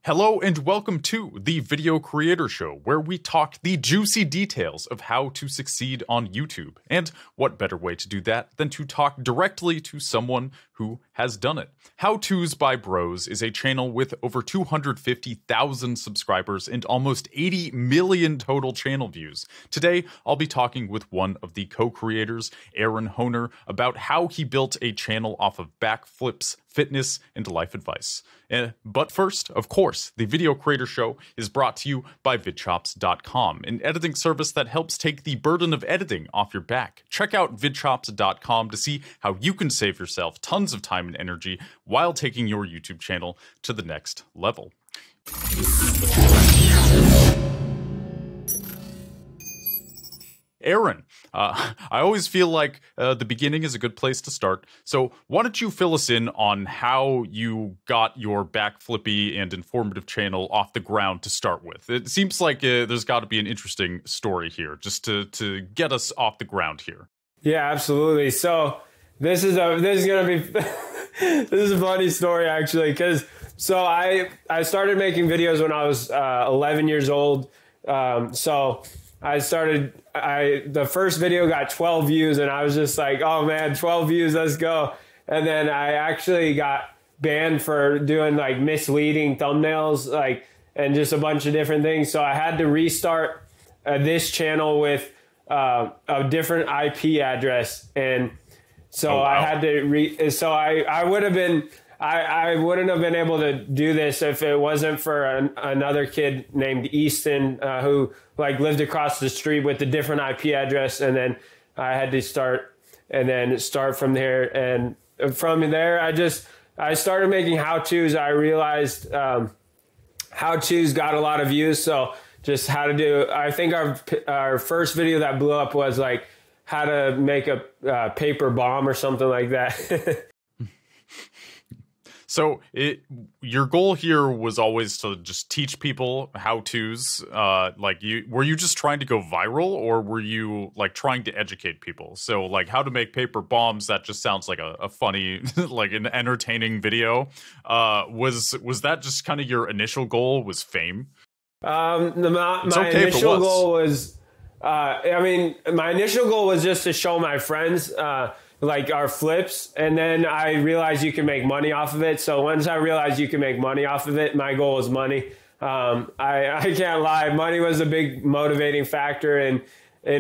Hello and welcome to the Video Creator Show, where we talk the juicy details of how to succeed on YouTube. And what better way to do that than to talk directly to someone who has done it. How To's by Bros is a channel with over 250,000 subscribers and almost 80 million total channel views. Today, I'll be talking with one of the co-creators, Aaron Honer, about how he built a channel off of backflips, fitness, and life advice. But first, of course, the Video Creator Show is brought to you by VidChops.com, an editing service that helps take the burden of editing off your back. Check out VidChops.com to see how you can save yourself tons of time and energy while taking your YouTube channel to the next level. Aaron, I always feel like the beginning is a good place to start. So why don't you fill us in on how you got your backflippy and informative channel off the ground to start with? It seems like there's got to be an interesting story here, just to get us off the ground here. Yeah, absolutely. So this is gonna be this is a funny story actually, because I started making videos when I was 11 years old. So the first video got 12 views and I was just like, oh man, 12 views, let's go. And then I actually got banned for doing like misleading thumbnails, and just a bunch of different things. So I had to restart this channel with a different IP address. And so I had to I wouldn't have been able to do this if it wasn't for another kid named Easton who lived across the street with a different IP address. And then I had to start from there. And from there, I started making how-tos. I realized how-tos got a lot of views. So just how to do, I think our first video that blew up was how to make a paper bomb or something like that. So your goal here was always to just teach people how-tos. Were you just trying to go viral, or were you trying to educate people? So how to make paper bombs, that just sounds like a funny, an entertaining video. Was that just kind of your initial goal, was fame? My initial goal was, my initial goal was just to show my friends, our flips, and then I realized you can make money off of it. So once I realized you can make money off of it, my goal was money. I can't lie, money was a big motivating factor in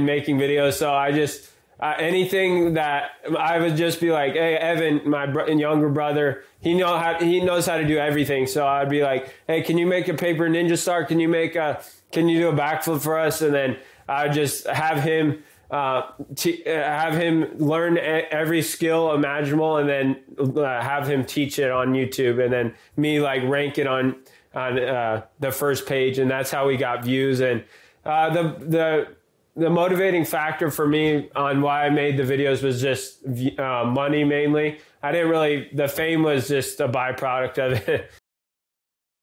making videos. So I just anything that I would just be like, hey, Evan, my younger brother, he knows how to do everything. So I'd be like, hey, can you make a paper ninja star? Can you do a backflip for us? And then I'd just have him learn every skill imaginable, and then have him teach it on YouTube, and then me rank it on the first page, and that's how we got views. And the motivating factor for me on why I made the videos was just money mainly. The fame was just a byproduct of it.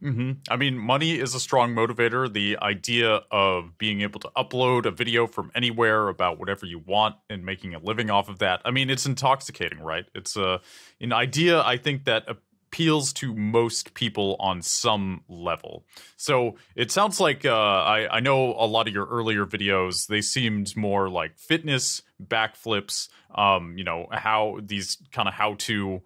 Mm-hmm. I mean, money is a strong motivator. The idea of being able to upload a video from anywhere about whatever you want and making a living off of that, I mean, it's intoxicating, right? It's an idea, I think, that appeals to most people on some level. So it sounds like I know a lot of your earlier videos, they seemed more like fitness, backflips, how these kind of how-to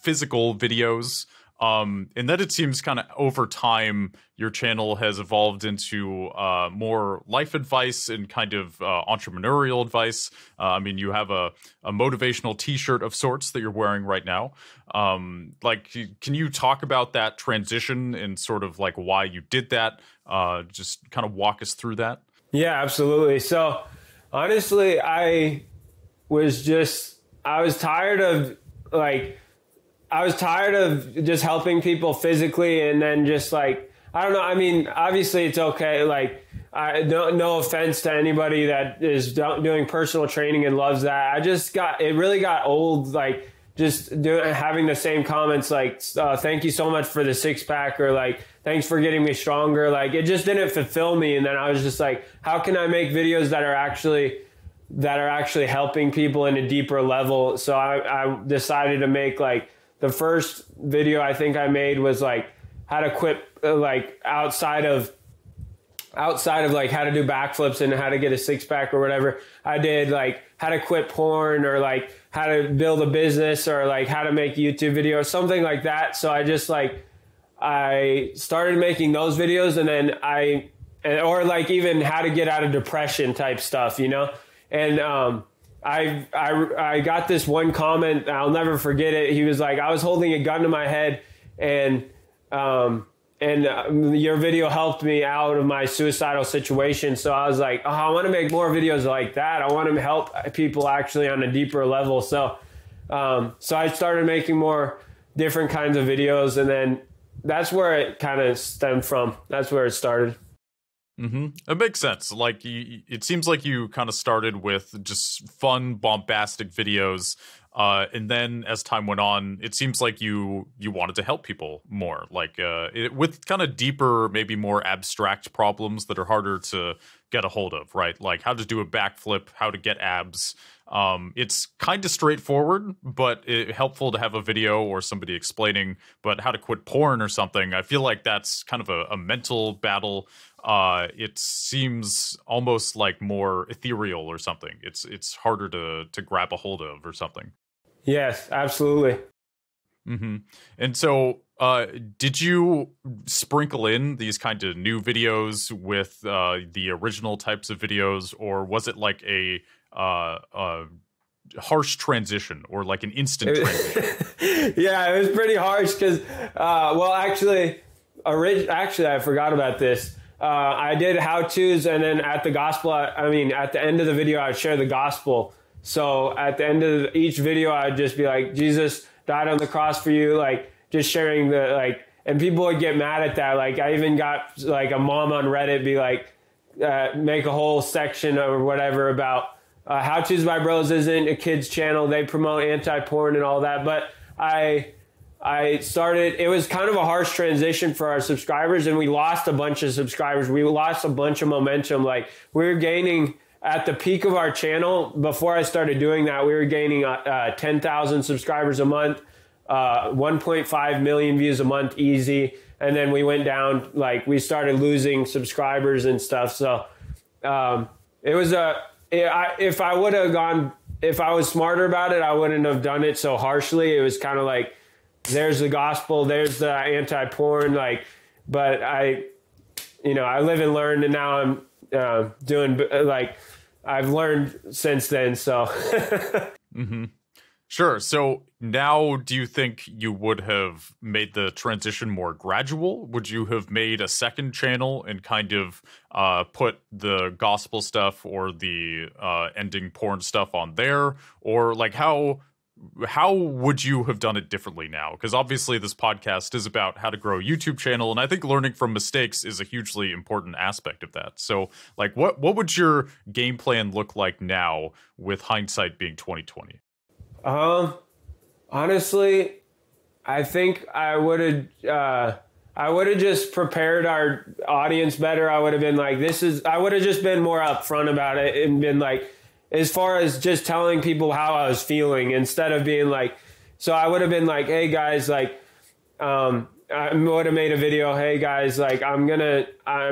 physical videos. And then it seems kind of over time, your channel has evolved into more life advice and kind of entrepreneurial advice. You have a motivational t-shirt of sorts that you're wearing right now. Can you talk about that transition and sort of why you did that? Just kind of walk us through that. Yeah, absolutely. So honestly, I was tired of just helping people physically, and then just I don't know. I mean, obviously it's okay. No offense to anybody that is doing personal training and loves that. It really got old. Having the same comments thank you so much for the six pack, or thanks for getting me stronger. It just didn't fulfill me. And then I was just how can I make videos that are actually helping people in a deeper level? So I decided to make the first video I think I made was how to quit like outside of like how to do backflips and how to get a six pack or whatever. I did like how to quit porn or like how to build a business or like how to make YouTube videos, something like that. So I just like, I started making those videos, and then or like even how to get out of depression type stuff, you know? And I got this one comment, I'll never forget it. He was like, I was holding a gun to my head, and your video helped me out of my suicidal situation. So I was like, oh, I want to make more videos like that. I want to help people actually on a deeper level. So I started making more different kinds of videos, and then that's where it kind of stemmed from. That's where it started. Mm-hmm. It makes sense. Like, it seems like you kind of started with just fun, bombastic videos, and then as time went on, it seems like you wanted to help people more, like with kind of deeper, maybe more abstract problems that are harder to get a hold of, right? Like how to do a backflip, how to get abs. It's kind of straightforward, but helpful to have a video or somebody explaining. But how to quit porn or something, I feel like that's kind of a mental battle. It seems almost like more ethereal or something. It's harder to grab a hold of or something. Yes, absolutely. Mm-hmm. And so, did you sprinkle in these kind of new videos with the original types of videos, or was it like a harsh transition or like an instant transition? Yeah, it was pretty harsh because, well, actually, I forgot about this. I did how-tos, and then at the end of the video, I'd share the gospel. So at the end of each video, I'd just be like, Jesus died on the cross for you, like just sharing and people would get mad at that. Like I even got like a mom on Reddit be like, make a whole section or whatever about How To's by Bros isn't a kid's channel. They promote anti-porn and all that. But I started, it was kind of a harsh transition for our subscribers, and we lost a bunch of subscribers. We lost a bunch of momentum. Like we were gaining at the peak of our channel. Before I started doing that, we were gaining 10,000 subscribers a month, 1.5 million views a month easy. And then we went down, like we started losing subscribers and stuff. So it was if I was smarter about it, I wouldn't have done it so harshly. It was kind of like, there's the gospel, there's the anti-porn, like, but I live and learn, and now I'm doing like I've learned since then. So mm-hmm. Sure. So now, do you think you would have made the transition more gradual? Would you have made a second channel and kind of put the gospel stuff or the ending porn stuff on there? Or like how would you have done it differently now? Because obviously this podcast is about how to grow a YouTube channel, and I think learning from mistakes is a hugely important aspect of that. So like what would your game plan look like now with hindsight being 2020? Honestly, I think I would have just prepared our audience better. I would have been like, I would have just been more upfront about it and been like, as far as just telling people how I was feeling, instead of being like, so I would have been like, hey guys, like, I would have made a video. Hey guys, like, I'm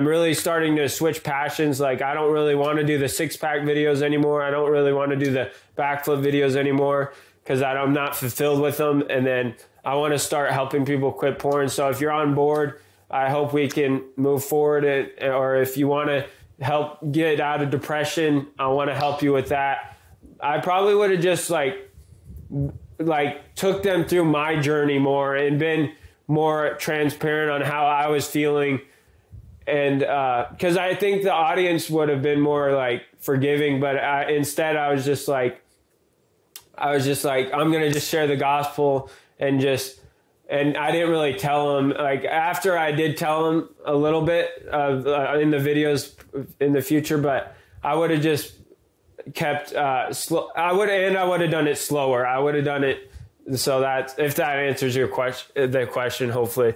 really starting to switch passions. Like, I don't really want to do the 6-pack videos anymore. I don't really want to do the backflip videos anymore because I'm not fulfilled with them. And then I want to start helping people quit porn. So if you're on board, I hope we can move forward. Or if you want to help get out of depression, I want to help you with that. I probably would have just like took them through my journey more and been more transparent on how I was feeling. And because I think the audience would have been more like forgiving, but instead I was just like, I'm going to just share the gospel and I didn't really tell them. Like after I did tell them a little bit of in the videos in the future, but I would have just kept slow. I would have done it slower. I would have done it so that if that answers your question, hopefully.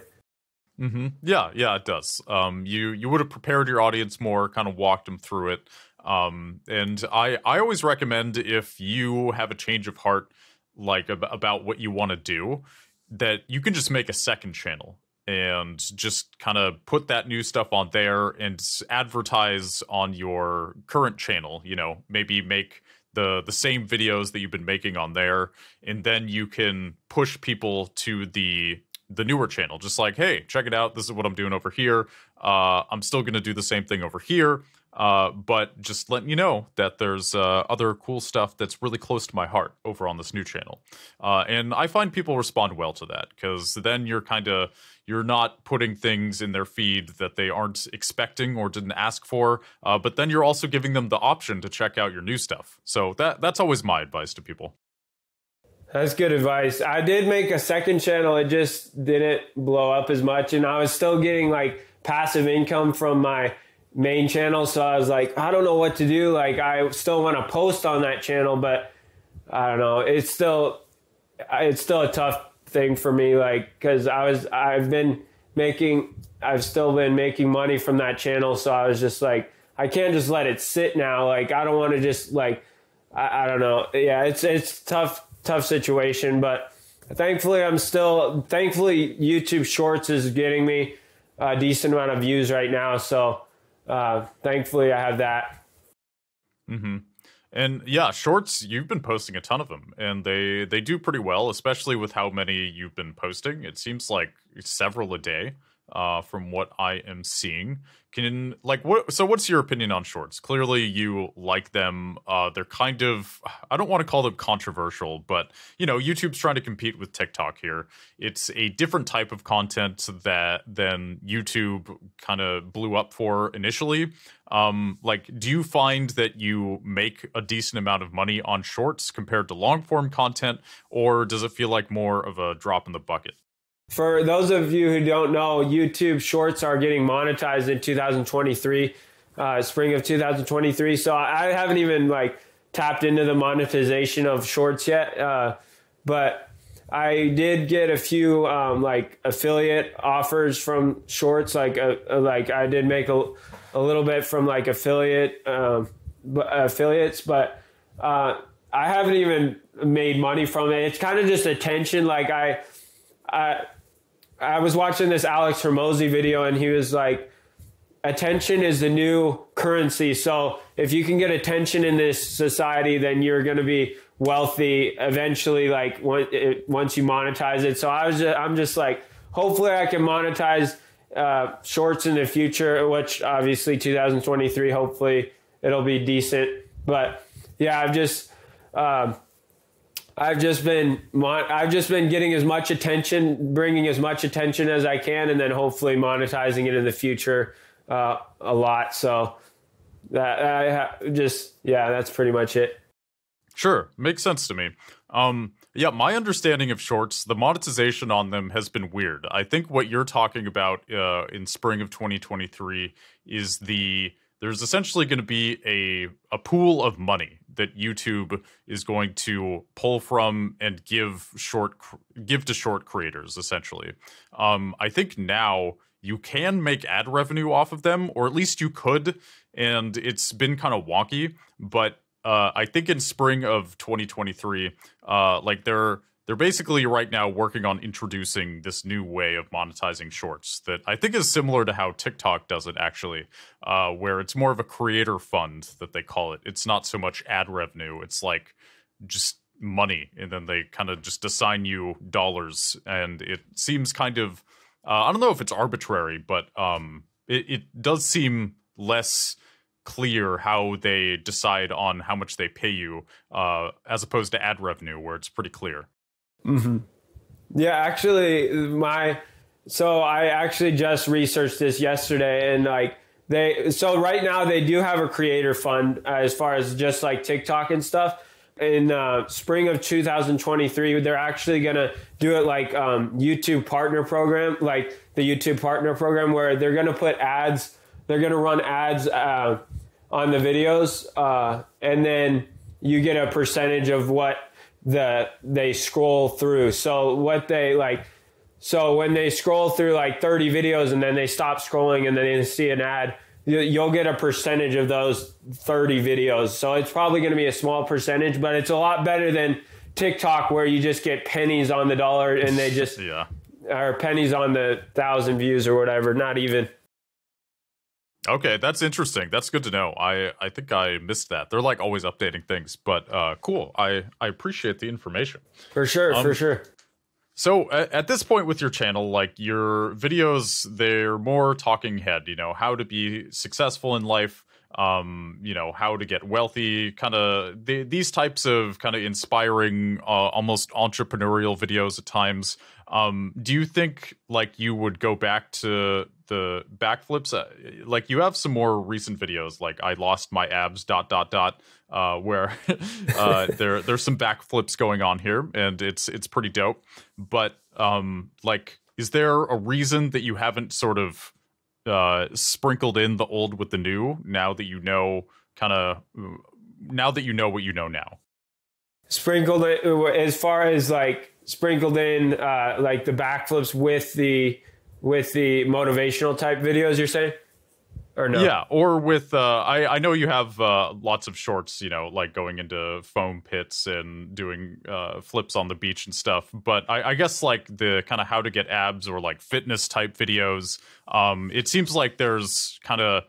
Mm-hmm. Yeah, it does. You would have prepared your audience more, kind of walked them through it. And I always recommend, if you have a change of heart, like about what you want to do, that you can just make a second channel. and just kind of put that new stuff on there and advertise on your current channel. You know, maybe make the same videos that you've been making on there, and then you can push people to the newer channel. Just like, hey, check it out. This is what I'm doing over here. I'm still going to do the same thing over here. But just letting you know that there's other cool stuff that's really close to my heart over on this new channel. And I find people respond well to that, because then you're not putting things in their feed that they aren't expecting or didn't ask for, but then you're also giving them the option to check out your new stuff. So that's always my advice to people. That's good advice. I did make a second channel. It just didn't blow up as much, and I was still getting like passive income from my main channel. So I was like, I don't know what to do. Like, I still want to post on that channel, but I don't know. It's still a tough thing for me. Like, cause I've still been making money from that channel. So I was just like, I can't just let it sit now. Like, I don't want to just like, I don't know. Yeah, it's tough situation, but thankfully YouTube Shorts is getting me a decent amount of views right now. So, thankfully I have that. Mm-hmm. And yeah, Shorts, you've been posting a ton of them, and they do pretty well, especially with how many you've been posting. It seems like several a day, from what I am seeing. What's your opinion on Shorts? Clearly you like them. They're kind of, I don't want to call them controversial, but you know, YouTube's trying to compete with TikTok here. It's a different type of content than YouTube kind of blew up for initially. Do you find that you make a decent amount of money on Shorts compared to long form content, or does it feel like more of a drop in the bucket? For those of you who don't know, YouTube Shorts are getting monetized in 2023, spring of 2023. So I haven't even like tapped into the monetization of Shorts yet. But I did get a few like affiliate offers from Shorts. Like I did make a little bit from like affiliates, but I haven't even made money from it. It's kind of just attention. Like I was watching this Alex Hormozy video, and he was like, attention is the new currency. So if you can get attention in this society, then you're going to be wealthy eventually, like once you monetize it. So I'm just like, hopefully I can monetize Shorts in the future, which obviously 2023, hopefully it'll be decent. But yeah, I've just been getting as much attention, bringing as much attention as I can, and then hopefully monetizing it in the future a lot. So that's pretty much it. Sure, makes sense to me. Yeah, my understanding of Shorts, the monetization on them has been weird. I think what you're talking about in spring of 2023 is there's essentially going to be a pool of money that YouTube is going to pull from and give to short creators, essentially. I think now you can make ad revenue off of them, or at least you could, and it's been kind of wonky, but I think in spring of 2023, they're basically right now working on introducing this new way of monetizing Shorts that I think is similar to how TikTok does it, actually, where it's more of a creator fund that they call it. It's not so much ad revenue. It's like just money, and then they kind of just assign you dollars, and it seems kind of, I don't know if it's arbitrary, but it does seem less clear how they decide on how much they pay you, as opposed to ad revenue, where it's pretty clear. Mm-hmm. Yeah, actually, I actually just researched this yesterday, and like right now they do have a creator fund as far as just like TikTok and stuff. In spring of 2023, they're actually gonna do it like YouTube partner program, like the YouTube partner program, where they're gonna put ads. They're gonna run ads on the videos, and then you get a percentage of what they scroll through. So when they scroll through like 30 videos and then they stop scrolling and then they see an ad, you'll get a percentage of those 30 videos. So it's probably going to be a small percentage, but it's a lot better than TikTok, where you just get pennies on the dollar and they just or pennies on the 1,000 views or whatever. Not even. Okay, that's interesting. That's good to know. I think I missed that. They're like always updating things, but cool. I appreciate the information. For sure, for sure. So at this point with your channel, like your videos, they're more talking head, how to be successful in life, how to get wealthy, kind of these types of kind of inspiring, almost entrepreneurial videos at times. Do you think like you would go back to the backflips? Like you have some more recent videos, like I lost my abs ... where there's some backflips going on here, and it's pretty dope. But like, is there a reason that you haven't sort of sprinkled in the old with the new now that you know what you know now? Sprinkled it as far as like sprinkled in like the backflips with the motivational type videos, you're saying? Or no? Yeah, or with I know you have lots of shorts, like going into foam pits and doing flips on the beach and stuff. But I guess like the kind of how to get abs or like fitness type videos, it seems like there's kind of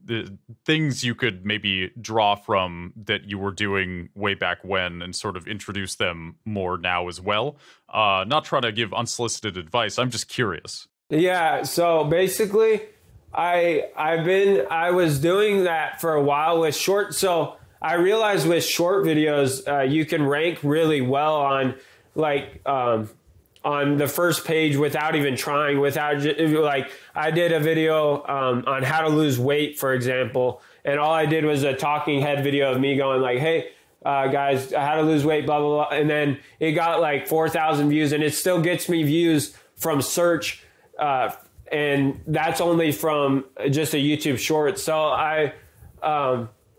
the things you could maybe draw from that you were doing way back when and sort of introduce them more now as well. Not trying to give unsolicited advice. I'm just curious. Yeah. So basically, I was doing that for a while with short. So I realized with short videos, you can rank really well on like, on the first page without even trying, like I did a video, on how to lose weight, for example. And all I did was a talking head video of me going like, hey, guys, how to lose weight, blah, blah, blah. And then it got like 4,000 views, and it still gets me views from search, and that's only from just a YouTube short. So I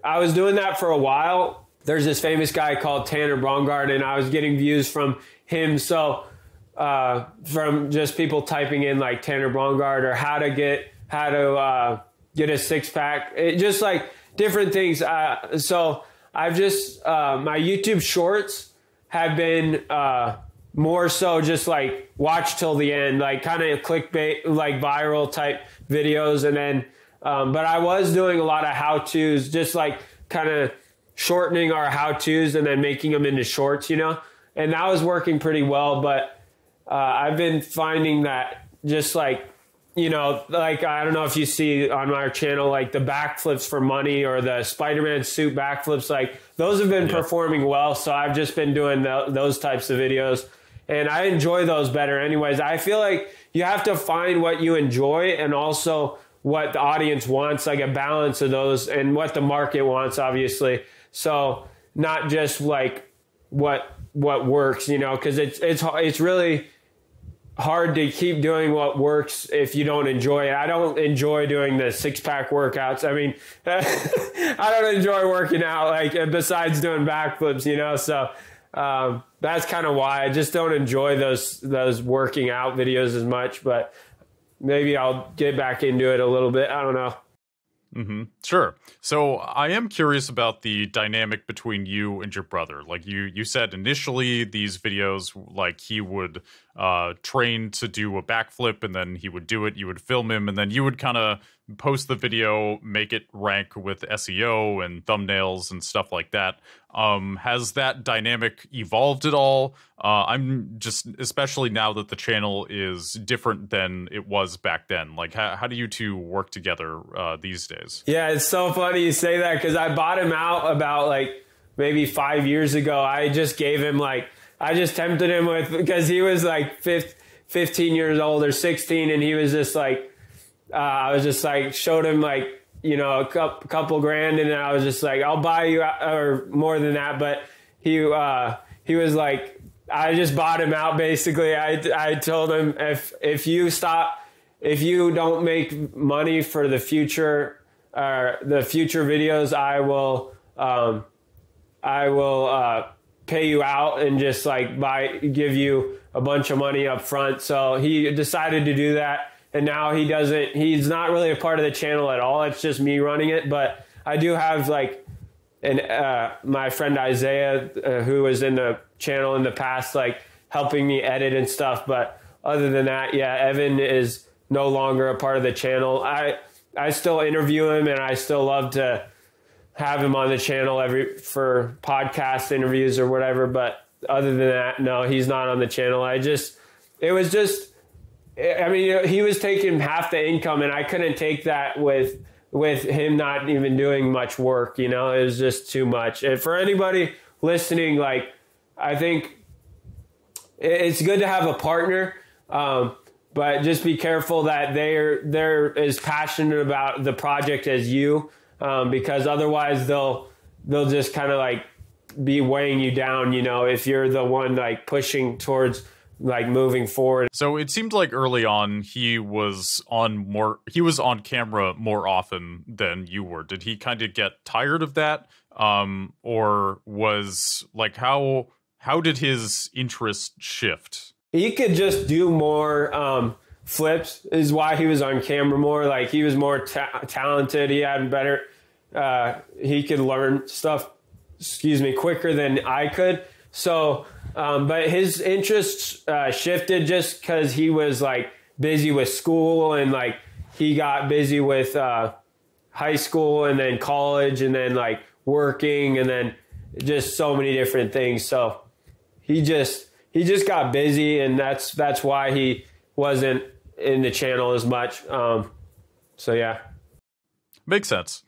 was doing that for a while. There's this famous guy called Tanner Brongard, and I was getting views from him. So from just people typing in like Tanner Brongard or how to get a six pack, just like different things. So I've just my YouTube shorts have been more so just like watch till the end, like kind of clickbait, like viral type videos. And then, but I was doing a lot of how-tos, just like kind of shortening our how-tos and then making them into shorts, and that was working pretty well. But I've been finding that just like, like, I don't know if you see on our channel, like the backflips for money or the Spider-Man suit backflips, like those have been performing well. So I've just been doing those types of videos, and I enjoy those better anyways. I feel like you have to find what you enjoy and also what the audience wants, like a balance of those, and what the market wants, obviously. So not just like what works, because it's really hard to keep doing what works if you don't enjoy it. I don't enjoy doing the six-pack workouts. I mean, I don't enjoy working out, like, besides doing backflips, so that's kind of why I just don't enjoy those working out videos as much. But maybe I'll get back into it a little bit. I don't know. Mm-hmm. Sure. So I am curious about the dynamic between you and your brother. Like you said initially, these videos, like he would train to do a backflip, and then he would do it. You would film him, and then you would kind of post the video, make it rank with SEO and thumbnails and stuff like that. Has that dynamic evolved at all? I'm just, especially now that the channel is different than it was back then. Like, how do you two work together these days? Yeah, it's so funny you say that, because I bought him out about like maybe 5 years ago. I just gave him I just tempted him with, because he was like 15 years old or 16, and he was just like, I was just like, showed him like, a couple grand, and then I was just like, I'll buy you, or more than that. But he was like, I just bought him out basically. I told him, if you don't make money for the future, videos, I will pay you out and just like give you a bunch of money up front. So he decided to do that. And now he's not really a part of the channel at all. It's just me running it. But I do have like my friend Isaiah, who was in the channel in the past, like helping me edit and stuff. But other than that, yeah, Evan is no longer a part of the channel. I still interview him, and I still love to have him on the channel for podcast interviews or whatever. But other than that, no, he's not on the channel. He was taking half the income, and I couldn't take that with him not even doing much work. It was just too much. And for anybody listening, like, I think it's good to have a partner, but just be careful that they're as passionate about the project as you, because otherwise they'll just kind of like be weighing you down, if you're the one like pushing towards like moving forward. So it seemed like early on he was on camera more often than you were. Did he kind of get tired of that? Or was like, how did his interest shift? He could just do more flips is why he was on camera more. Like, he was more talented. He had better, he could learn stuff, quicker than I could. So, but his interests shifted just because he was like busy with school, and like he got busy with high school and then college and then like working and then just so many different things. So he just got busy, and that's why he wasn't in the channel as much. So yeah. Makes sense.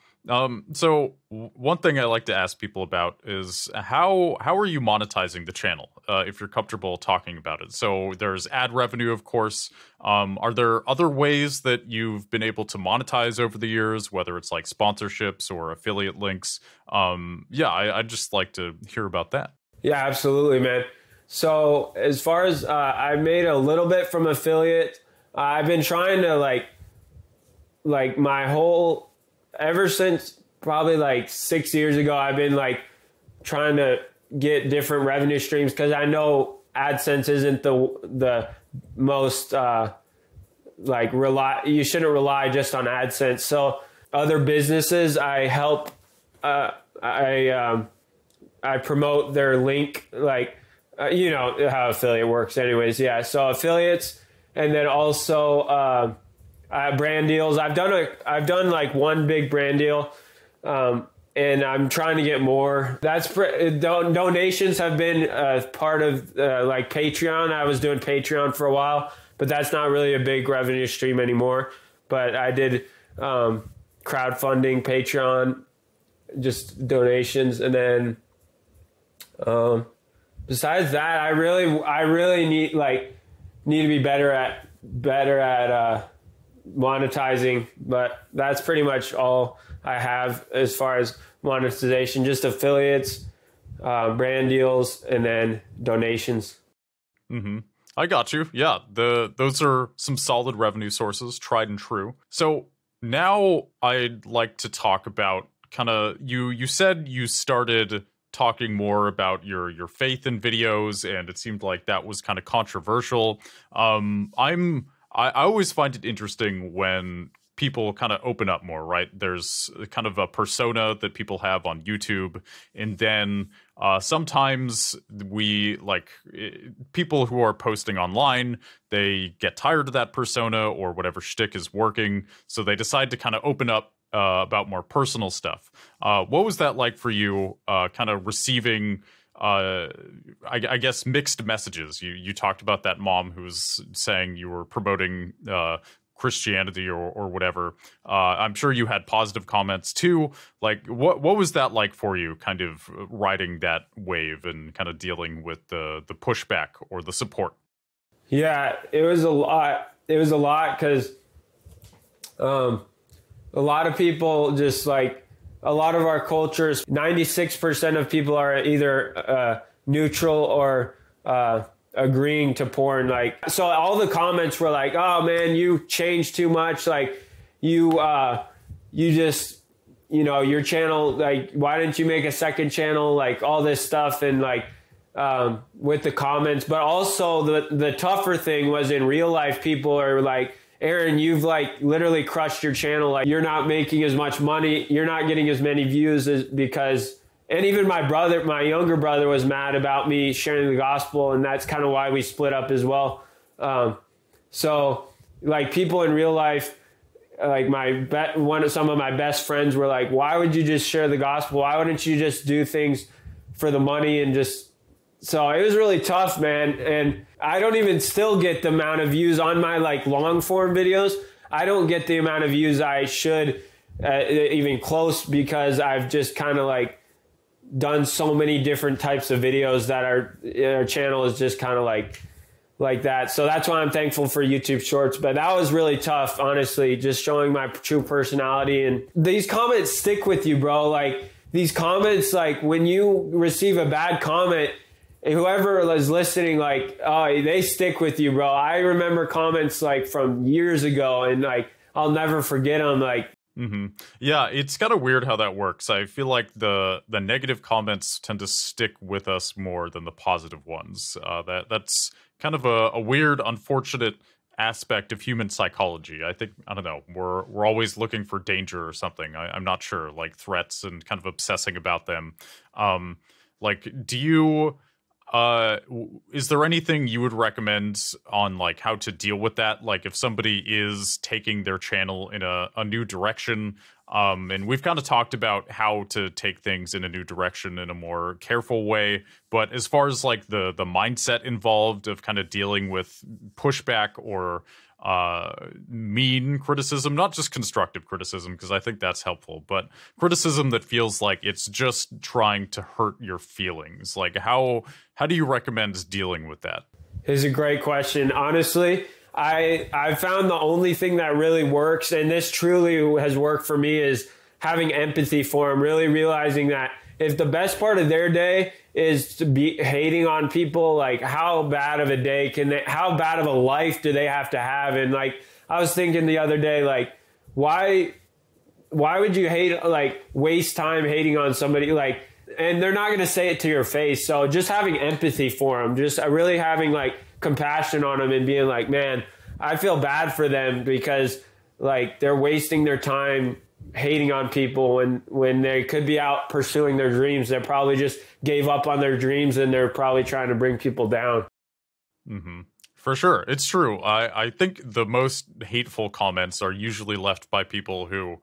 So one thing I like to ask people about is how are you monetizing the channel, if you're comfortable talking about it? So there's ad revenue, of course. Are there other ways that you've been able to monetize over the years, whether it's like sponsorships or affiliate links? I'd just like to hear about that. Yeah, absolutely, man. So as far as I made a little bit from affiliate, I've been trying to like my whole, ever since probably like 6 years ago, I've been like trying to get different revenue streams, because I know AdSense isn't the most you shouldn't rely just on AdSense. So other businesses I help, I promote their link, like you know how affiliate works anyways. Yeah, so affiliates, and then also brand deals. I've done like one big brand deal, and I'm trying to get more. Donations have been part of like Patreon. I was doing Patreon for a while, but that's not really a big revenue stream anymore. But I did crowdfunding, Patreon, just donations, and then besides that, I really need to be better at monetizing, but that's pretty much all I have as far as monetization, just affiliates, brand deals, and then donations. Mm-hmm. I got you. Yeah, those are some solid revenue sources, tried and true. So now I'd like to talk about kind of, you said you started talking more about your faith in videos, and it seemed like that was kind of controversial. I always find it interesting when people kind of open up more, right? There's kind of a persona that people have on YouTube, and then sometimes people who are posting online, they get tired of that persona or whatever shtick is working, so they decide to kind of open up about more personal stuff. What was that like for you, kind of receiving I guess mixed messages? You talked about that mom who was saying you were promoting Christianity or whatever. I'm sure you had positive comments too. Like, what was that like for you, kind of riding that wave and kind of dealing with the pushback or the support? Yeah, it was a lot. It was a lot because a lot of people just like, a lot of our cultures, 96% of people are either neutral or agreeing to porn. Like, so all the comments were like, "Oh man, you changed too much. Like, you just, your channel. Like, why didn't you make a second channel? Like, all this stuff." And like, with the comments, but also the tougher thing was in real life. People are like, "Aaron, you've like literally crushed your channel. Like, you're not making as much money. You're not getting as many views because," and even my younger brother was mad about me sharing the gospel. And that's kind of why we split up as well. So like people in real life, like some of my best friends were like, why would you just share the gospel? Why wouldn't you just do things for the money and just, so it was really tough, man. And I don't even still get the amount of views on my like long form videos. I don't get the amount of views I should, even close, because I've just kind of like done so many different types of videos that our channel is just kind of like that. So that's why I'm thankful for YouTube Shorts. But that was really tough, honestly, just showing my true personality. And these comments stick with you, bro. Like these comments, like when you receive a bad comment, whoever is listening, like, oh, they stick with you, bro. I remember comments like from years ago, and like I'll never forget them. Like, yeah, it's kind of weird how that works. I feel like the negative comments tend to stick with us more than the positive ones. That's kind of a weird, unfortunate aspect of human psychology. I think, I don't know, we're always looking for danger or something. I'm not sure, like threats and kind of obsessing about them. Like, do you... is there anything you would recommend on like how to deal with that? Like if somebody is taking their channel in a new direction, and we've kind of talked about how to take things in a new direction in a more careful way, but as far as like the mindset involved of kind of dealing with pushback or mean criticism, not just constructive criticism, because I think that's helpful, but criticism that feels like it's just trying to hurt your feelings. Like how do you recommend dealing with that? It's a great question. Honestly, I found the only thing that really works, and this truly has worked for me, is having empathy for them, really realizing that if the best part of their day is to be hating on people, like how bad of a day how bad of a life do they have to have? And like, I was thinking the other day, like, why would you waste time hating on somebody? Like, and they're not going to say it to your face. So just having empathy for them, just really having like compassion on them and being like, man, I feel bad for them because like they're wasting their time hating on people when they could be out pursuing their dreams. They probably just gave up on their dreams and they're probably trying to bring people down. For sure. It's true. I think the most hateful comments are usually left by people who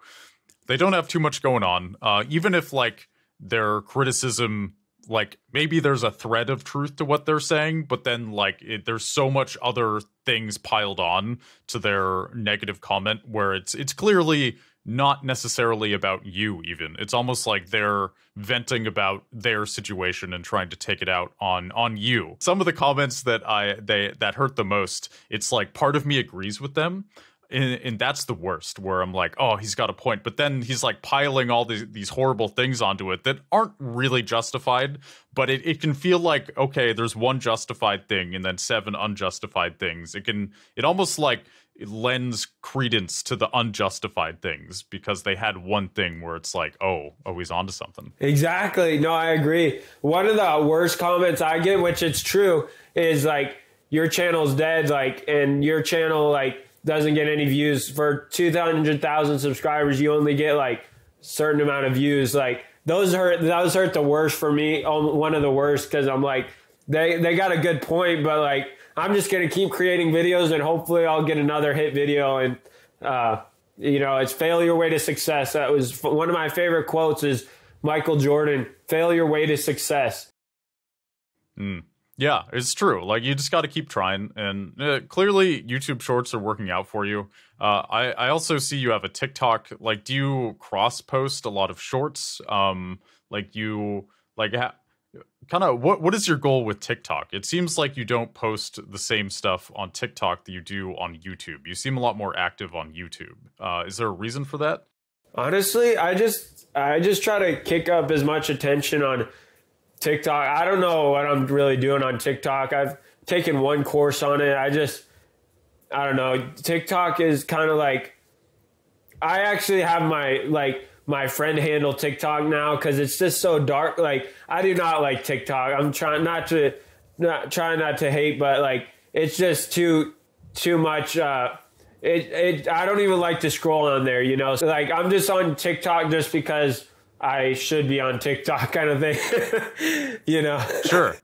they don't have too much going on. Even if like their criticism, like maybe there's a thread of truth to what they're saying, but then like there's so much other things piled on to their negative comment where it's clearly not necessarily about you even. It's almost like they're venting about their situation and trying to take it out on you. Some of the comments that that hurt the most, it's like part of me agrees with them. And that's the worst, where I'm like, oh, he's got a point. But then he's like piling all these horrible things onto it that aren't really justified. But it can feel like, okay, there's one justified thing and then 7 unjustified things. It almost like it lends credence to the unjustified things because they had one thing where it's like, oh, he's onto something. Exactly. No, I agree. One of the worst comments I get, which it's true, is like, your channel's dead, like, and your channel like doesn't get any views. For 200,000 subscribers, you only get like a certain amount of views. Like those hurt the worst for me. One of the worst, because I'm like, they got a good point, but like I'm just gonna keep creating videos and hopefully I'll get another hit video. And it's fail your way to success. That was one of my favorite quotes, is Michael Jordan, fail your way to success. Yeah, it's true. Like, you just got to keep trying, and clearly YouTube Shorts are working out for you. I also see you have a TikTok. Like, do you cross-post a lot of shorts? Kind of, what is your goal with TikTok? It seems like you don't post the same stuff on TikTok that you do on YouTube. You seem a lot more active on YouTube. Is there a reason for that? Honestly, I just try to kick up as much attention on TikTok. I don't know what I'm really doing on TikTok. I've taken one course on it. I don't know. TikTok is kind of like, I actually have my friend handle TikTok now because it's just so dark. Like, I do not like TikTok. I'm trying not to hate, but like, it's just too much. I don't even like to scroll on there, So like, I'm just on TikTok just because I should be on TikTok, kind of thing. Sure.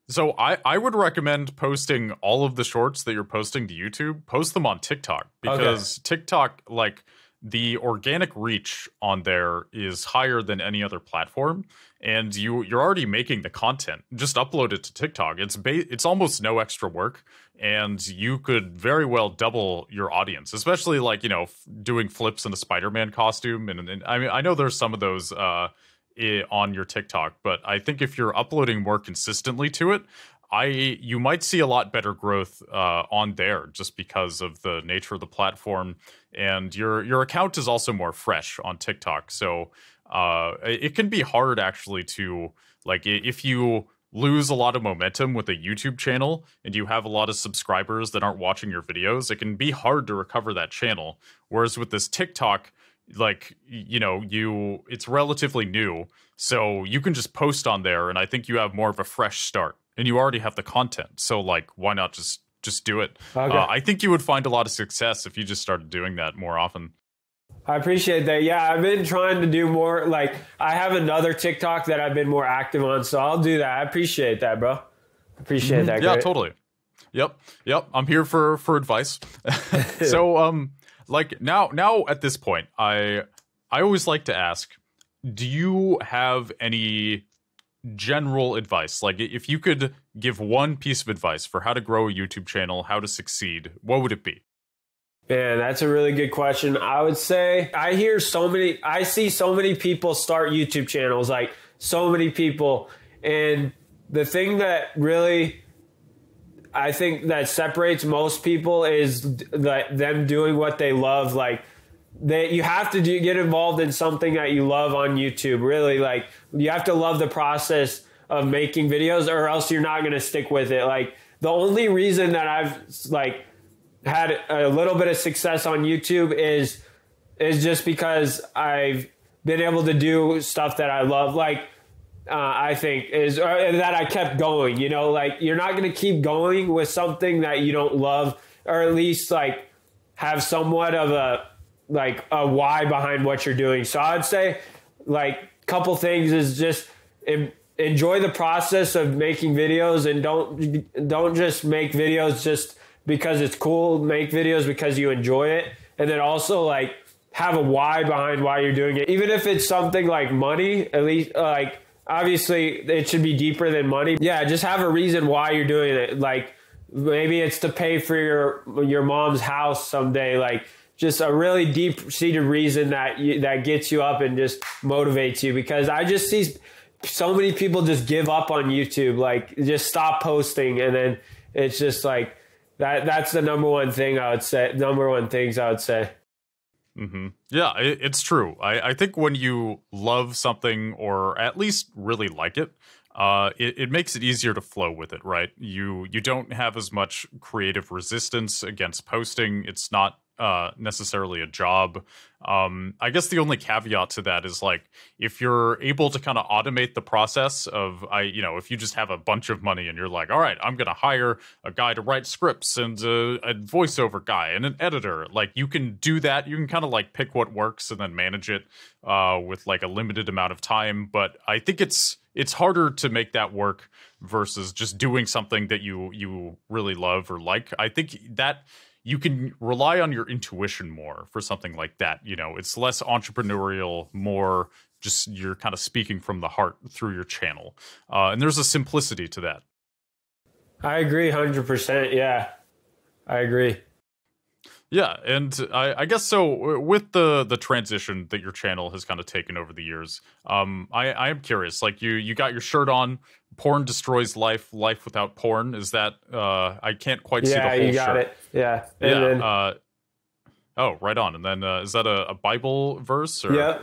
So I would recommend posting all of the shorts that you're posting to YouTube, post them on TikTok, because TikTok, like, the organic reach on there is higher than any other platform, and you're already making the content. Just upload it to TikTok. It's almost no extra work, and you could very well double your audience, especially, like, you know, doing flips in a Spider-Man costume. And I mean, I know there's some of those on your TikTok, but I think if you're uploading more consistently to it, you might see a lot better growth on there, just because of the nature of the platform, and your account is also more fresh on TikTok. So it can be hard, actually, to, like, if you lose a lot of momentum with a YouTube channel and you have a lot of subscribers that aren't watching your videos, it can be hard to recover that channel. Whereas with this TikTok, like, you know, it's relatively new, so you can just post on there, and I think you have more of a fresh start, and you already have the content. So, like, why not just do it? Okay. I think you would find a lot of success if you just started doing that more often. I appreciate that. Yeah, I've been trying to do more. Like, I have another TikTok that I've been more active on, so I'll do that. I appreciate that, bro. Appreciate that. Yeah, great. totally. Yep. I'm here for advice. So, like, now at this point, I always like to ask, do you have any general advice? Like, if you could give one piece of advice for how to grow a YouTube channel, how to succeed, what would it be? Man, that's a really good question. I would say I see so many people start YouTube channels, like so many people. And the thing that really, I think that separates most people is them doing what they love. Like, you have to get involved in something that you love on YouTube. Really, like, you have to love the process of making videos, or else you're not going to stick with it. Like, the only reason that I've, like, had a little bit of success on YouTube is just because I've been able to do stuff that I love. Like, I think that I kept going, you know, like, you're not going to keep going with something that you don't love, or at least, like, have somewhat of a why behind what you're doing. So I'd say, like, a couple things is just enjoy the process of making videos, and don't just make videos just because it's cool. Make videos because you enjoy it. And then also, like, have a why behind why you're doing it. Even if it's something like money, at least, like, obviously it should be deeper than money. Yeah, just have a reason why you're doing it. Like, maybe it's to pay for your mom's house someday. Like, just a really deep-seated reason that gets you up and just motivates you. Because I just see so many people just give up on YouTube, like, just stop posting, and then it's just like, that's the number one thing I would say. Number one things I would say. Mm-hmm. Yeah, it's true. I think when you love something, or at least really like it, it makes it easier to flow with it, right? You don't have as much creative resistance against posting. It's not necessarily a job. I guess the only caveat to that is, like, if you're able to kind of automate the process of, if you just have a bunch of money and you're like, all right, I'm going to hire a guy to write scripts, and a voiceover guy and an editor, like, you can do that. You can kind of, like, pick what works and then manage it with, like, a limited amount of time. But I think it's harder to make that work versus just doing something that you really love or like. I think that you can rely on your intuition more for something like that. You know, it's less entrepreneurial, more just you're kind of speaking from the heart through your channel. And there's a simplicity to that. I agree 100%. Yeah, I agree. Yeah, and I guess so with the transition that your channel has kind of taken over the years, I am curious, like, you got your shirt on, porn destroys life without porn. Is that, I can't quite see the whole shirt. Yeah, you got it. Yeah. And then, oh, right on. And then, is that a Bible verse? Or? Yeah.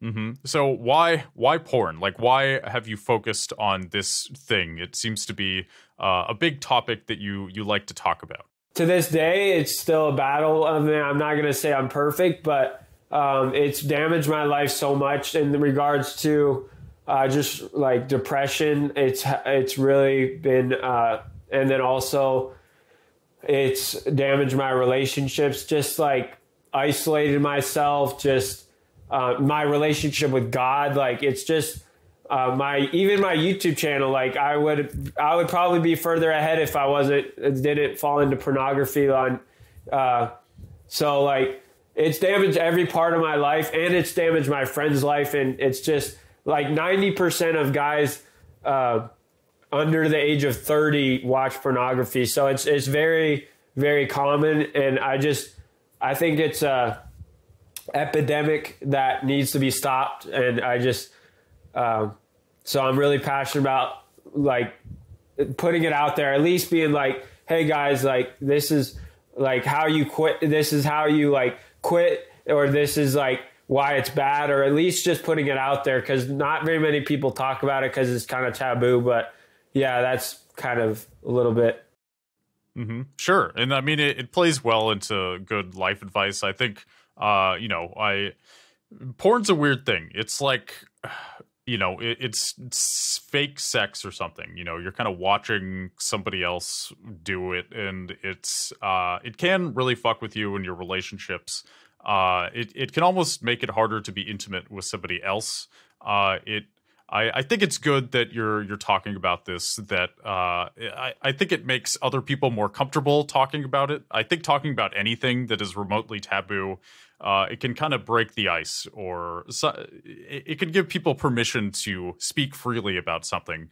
Mm-hmm. So why porn? Like, why have you focused on this thing? It seems to be a big topic that you like to talk about. To this day, it's still a battle. I mean, I'm not going to say I'm perfect, but it's damaged my life so much in regards to just, like, depression. It's really been, and then also it's damaged my relationships, just, like, isolated myself, just my relationship with God. Like, it's just even my YouTube channel, like I would probably be further ahead if I didn't fall into pornography on. So like it's damaged every part of my life, and it's damaged my friend's life. And it's just like 90% of guys, under the age of 30 watch pornography. So it's very, very common. And I think it's a epidemic that needs to be stopped. And so I'm really passionate about like putting it out there, at least being like, hey guys, like this is like how you quit. This is how you like quit, or this is like why it's bad, or at least just putting it out there. Cause not very many people talk about it cause it's kind of taboo, but yeah, that's kind of a little bit. Mm-hmm. Sure. And I mean, it plays well into good life advice. I think, porn's a weird thing. It's like, it's fake sex or something. You're kind of watching somebody else do it, and it can really fuck with you in your relationships. It can almost make it harder to be intimate with somebody else. I think it's good that you're talking about this. That I think it makes other people more comfortable talking about it. I think talking about anything that is remotely taboo, it can kind of break the ice, or it can give people permission to speak freely about something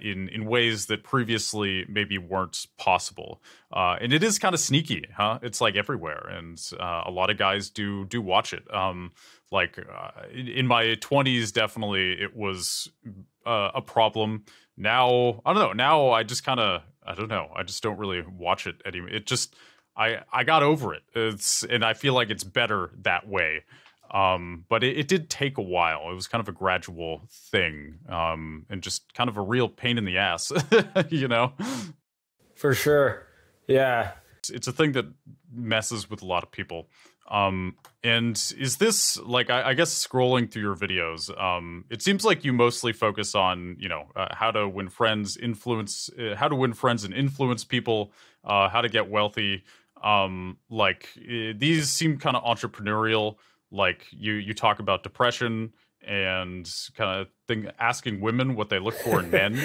in ways that previously maybe weren't possible. And it is kind of sneaky, huh? It's like everywhere, and a lot of guys do watch it. In my 20s, definitely it was a problem. Now, I don't know. Now I just kind of, I don't know. I just don't really watch it anymore. It just, I got over it. And I feel like it's better that way. But it did take a while. It was kind of a gradual thing, and just kind of a real pain in the ass, For sure. Yeah. It's a thing that messes with a lot of people. And is this like, I guess scrolling through your videos, it seems like you mostly focus on, how to win friends, how to win friends and influence people, how to get wealthy. These seem kind of entrepreneurial. Like you talk about depression and kind of asking women what they look for in men.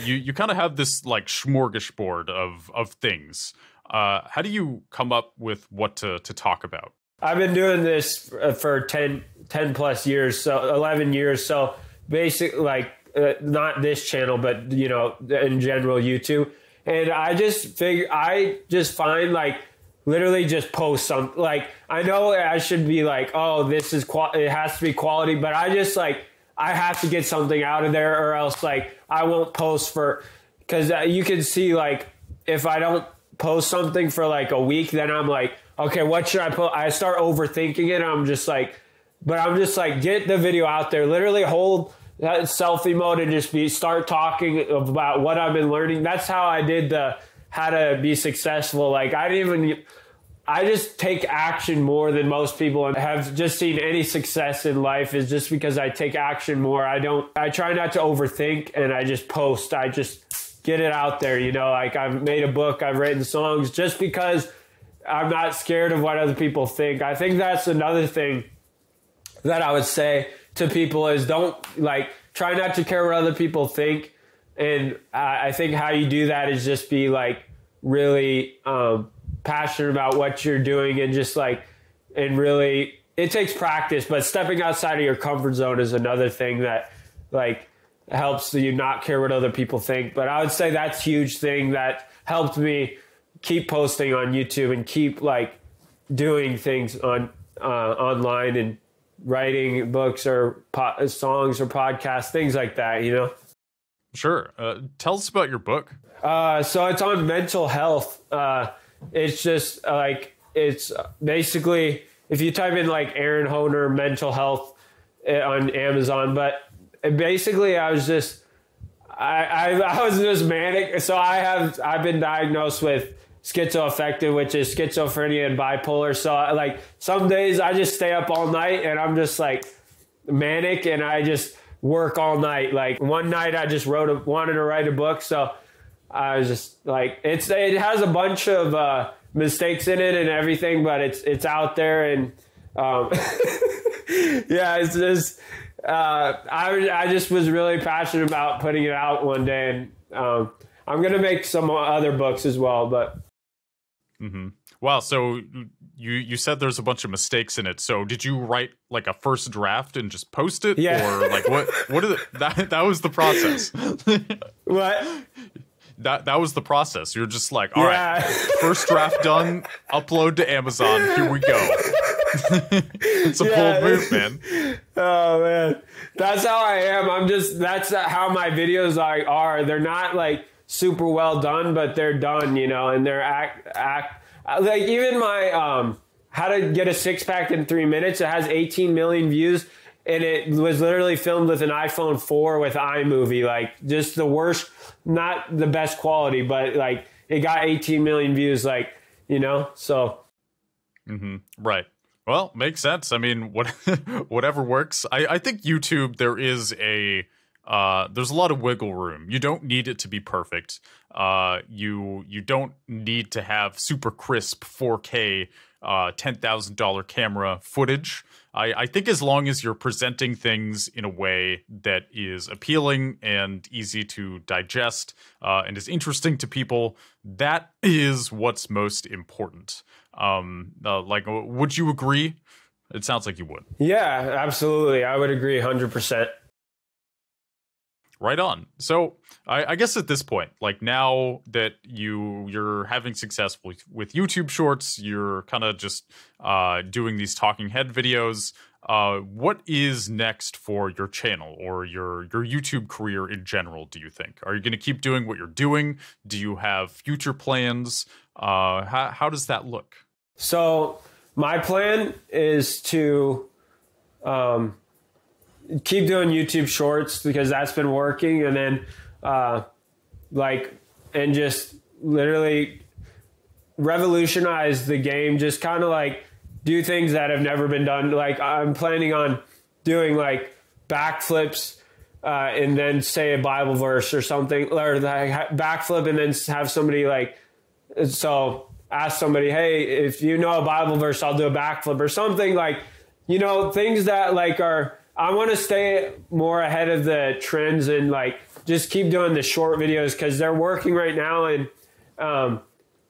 You kind of have this like smorgasbord of things. How do you come up with what to talk about? I've been doing this for 10 plus years, so 11 years. So basically, not this channel, but, in general, YouTube. And I just find literally just post something. Like, I know I should be like, oh, this is, it has to be quality, but I just I have to get something out of there, or else I won't post because you can see if I don't post something for a week, then I'm like, okay, what should I put? I start overthinking it. I'm just get the video out there, literally hold that selfie mode and just start talking about what I've been learning. That's how I did how to be successful. I just take action more than most people have just seen any success in life is just because I take action more. I try not to overthink, and I just post. I just get it out there, I've made a book, I've written songs, just because I'm not scared of what other people think. I think that's another thing that I would say to people is try not to care what other people think. And I think how you do that is just be really passionate about what you're doing, and just and really, it takes practice, but stepping outside of your comfort zone is another thing that helps you not care what other people think. But I would say that's a huge thing that helped me keep posting on YouTube and keep doing things on online and writing books or songs or podcasts, things like that, Sure. Tell us about your book. So it's on mental health. It's just it's basically, if you type in Aaron Honer mental health on Amazon, but basically I was just manic. So I've been diagnosed with schizoaffective, which is schizophrenia and bipolar. So some days I just stay up all night and I'm just manic, and I just work all night. One night I just wanted to write a book. So I was just it has a bunch of mistakes in it and everything, but it's out there, and yeah, it's just I just was really passionate about putting it out one day, and I'm gonna make some other books as well. But wow, so you said there's a bunch of mistakes in it. So did you write like a first draft and just post it, or like what is it? That was the process. What? That was the process. You're just like, all right, first draft done, upload to Amazon. Here we go. It's a bold move, man. Oh man, that's how I am. That's how my videos are. They're not like super well done, but they're done, and they're like even my how to get a six pack in 3 minutes. It has 18 million views. And it was literally filmed with an iPhone 4 with iMovie, like just the worst, not the best quality, but like it got 18 million views, like, so. Right. Well, makes sense. I mean, whatever works. I think YouTube, there's a lot of wiggle room. You don't need it to be perfect. You don't need to have super crisp 4K $10,000 camera footage. I think as long as you're presenting things in a way that is appealing and easy to digest and is interesting to people, that is what's most important. Like, would you agree? It sounds like you would. Yeah, absolutely. I would agree 100%. Right on. So I guess at this point, like now that you're having success with YouTube Shorts, you're kind of just doing these talking head videos. What is next for your channel or your YouTube career in general, do you think? Are you going to keep doing what you're doing? Do you have future plans? How does that look? So my plan is to keep doing YouTube Shorts because that's been working, and then and just literally revolutionize the game, just kind of like do things that have never been done. Like I'm planning on doing like backflips and then say a Bible verse or something, or like backflip and then have somebody ask somebody, hey, if you know a Bible verse, I'll do a backflip or something, like, things that like I want to stay more ahead of the trends and like just keep doing the short videos because they're working right now,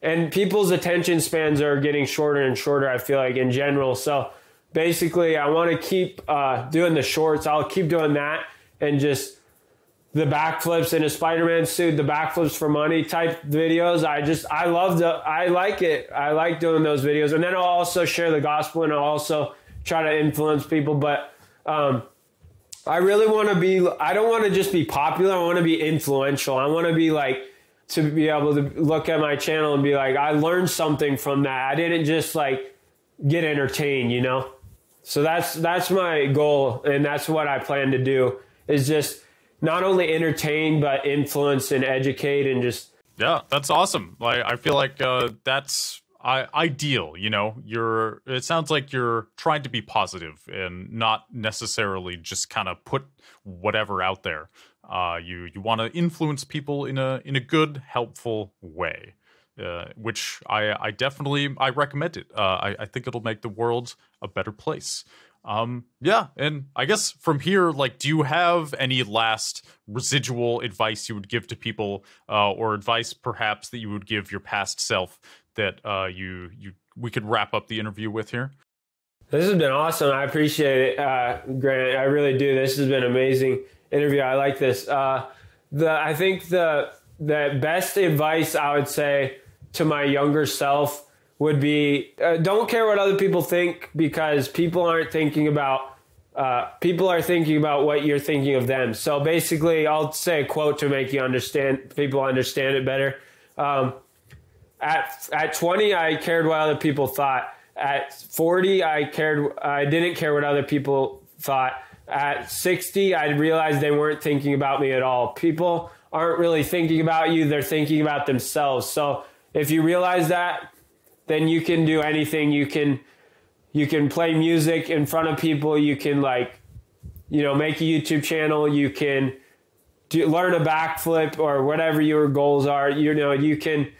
and people's attention spans are getting shorter and shorter, I feel like, in general. So basically I want to keep doing the shorts. I'll keep doing that, and just the backflips in a Spider-Man suit, the backflips for money type videos. I like it. I like doing those videos. And then I'll also share the gospel, and I'll also try to influence people. But I really want to I don't want to just be popular. I want to be influential. I want to be like, to be able to look at my channel and be like, I learned something from that. I didn't just like get entertained, So that's my goal. And that's what I plan to do, is just not only entertain, but influence and educate, and just. Yeah, that's awesome. I feel like that's ideal. It sounds like you're trying to be positive and not necessarily just kind of put whatever out there. You want to influence people in a good, helpful way, which I definitely recommend it. I think it'll make the world a better place. Yeah, and I guess from here, like, do you have any last residual advice you would give to people, or advice perhaps that you would give your past self that we could wrap up the interview with here? This has been awesome. I appreciate it, Grant. I really do. This has been an amazing interview. I like this. I think the best advice I would say to my younger self would be, don't care what other people think, because people are thinking about what you're thinking of them. So basically, I'll say a quote to make people understand it better. At 20, I cared what other people thought. At 40, I didn't care what other people thought. At 60, I realized they weren't thinking about me at all. People aren't really thinking about you. They're thinking about themselves. So if you realize that, then you can do anything. You can play music in front of people. You can make a YouTube channel. You can learn a backflip or whatever your goals are. You can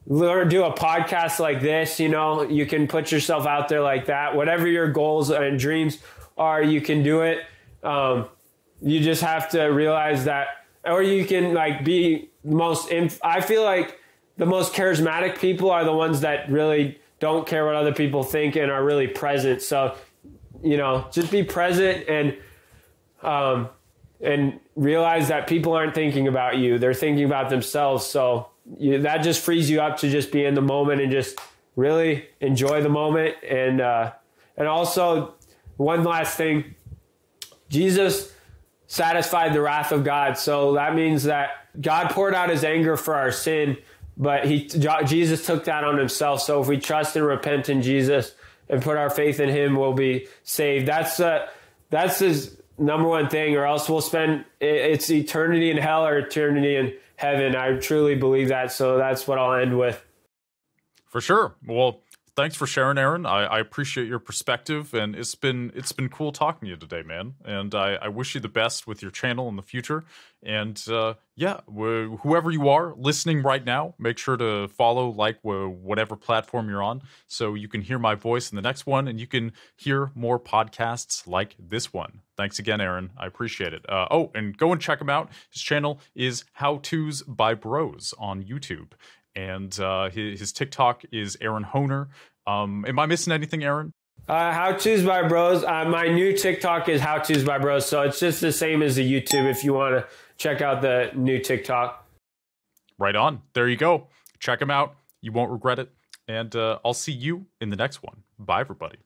do a podcast like this. You can put yourself out there like that. Whatever your goals and dreams are, you can do it. You just have to realize that, or you can like be I feel like the most charismatic people are the ones that really don't care what other people think and are really present. So, just be present and realize that people aren't thinking about you. They're thinking about themselves. So that just frees you up to just be in the moment and just really enjoy the moment. And also one last thing, Jesus satisfied the wrath of God. So that means that God poured out his anger for our sin, but Jesus took that on himself. So if we trust and repent in Jesus and put our faith in him, we'll be saved. That's his number one thing, or else we'll spend it's eternity in hell or eternity in heaven. I truly believe that. So that's what I'll end with. For sure. Well, thanks for sharing, Aaron. I appreciate your perspective, and it's been cool talking to you today, man. And I wish you the best with your channel in the future. And whoever you are listening right now, make sure to follow, whatever platform you're on, so you can hear my voice in the next one, and you can hear more podcasts like this one. Thanks again, Aaron. I appreciate it. And go and check him out. His channel is How To's by Bros on YouTube. And his TikTok is Aaron Honer. Am I missing anything, Aaron? How To's by Bros. My new TikTok is How To's by Bros. So it's just the same as the YouTube if you want to check out the new TikTok. Right on. There you go. Check him out. You won't regret it. And I'll see you in the next one. Bye, everybody.